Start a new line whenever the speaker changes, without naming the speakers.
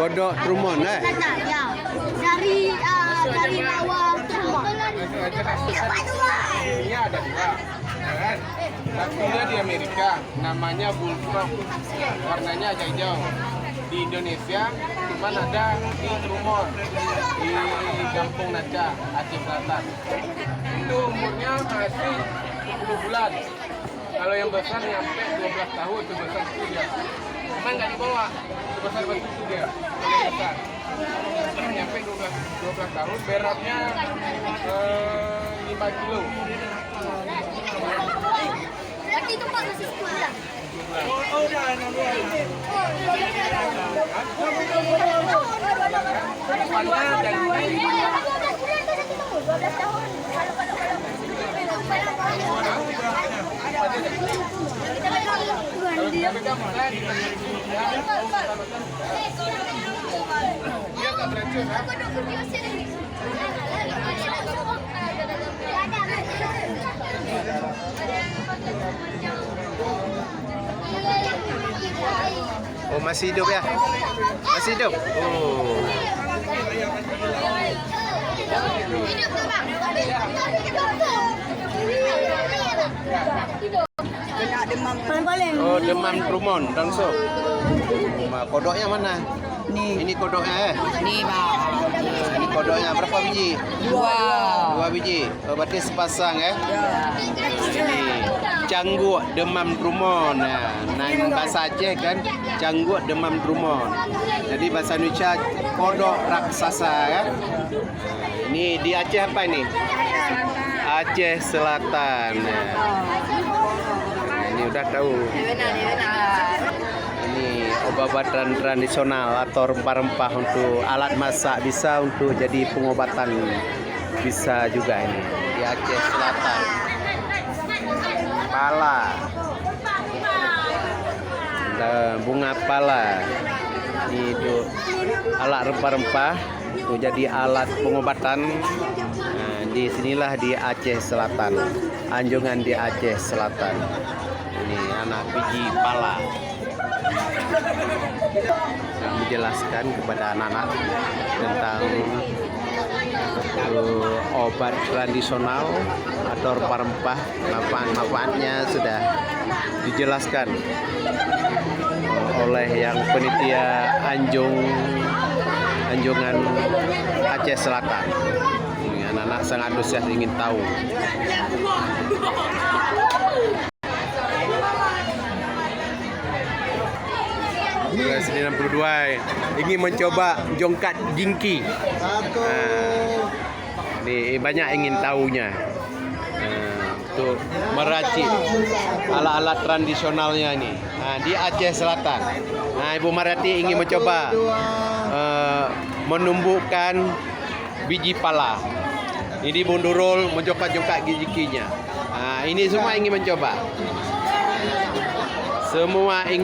Kodok Trumon,
Ya, dari bawah Trumon.
Ini ada dua, kan? Satunya di Amerika, namanya bullfrog, warnanya agak hijau. Di Indonesia cuma ada di Trumon, di Kampung Naca, Aceh Selatan. Itu umurnya masih 10 bulan. Kalau yang besar nyampe 12 tahun, itu besar itu dia. Cuma nggak dibawa, itu besar betul itu dia. Yang besar. Nyampe 12 tahun, beratnya 5 kilo.
Berarti itu Pak masih 10 bulan.
Oh, masih hidup ya? Masih hidup? Oh. Oh, demam Trumon, langsung. Kodoknya mana? Ini kodoknya
Nih bang,
Ini kodoknya berapa biji? 2
2.
biji. Oh, berarti sepasang ya? Ini cangguak demam Trumon. Nah, ini bahasa Aceh kan cangguak demam Trumon. Jadi bahasa Indonesia kodok raksasa ya. Ini di Aceh apa ini? Aceh Selatan. Nah, ini udah tahu. Ini obat-obatan tradisional atau rempah-rempah untuk alat masak, bisa untuk jadi pengobatan, bisa juga ini di Aceh Selatan. Pala, bunga pala, itu alat rempah-rempah untuk jadi alat pengobatan. Nah, di sinilah di Aceh Selatan, Anjungan di Aceh Selatan. Ini anak biji pala. Yang menjelaskan kepada anak-anak tentang obat tradisional atau rempah-rempah, manfaat-manfaatnya sudah dijelaskan oleh yang penitia Anjungan Aceh Selatan. Ini anak-anak sangat antusias ingin tahu. Presiden 62 ingin mencoba jongkat jingki. Ini banyak ingin tahunya. Untuk meracik alat-alat tradisionalnya ini di Aceh Selatan. Nah, Ibu Marati ingin mencoba menumbuhkan biji pala. Ini bundurul menjongkat-jongkat giginya. Ini semua ingin mencoba. Semua ingin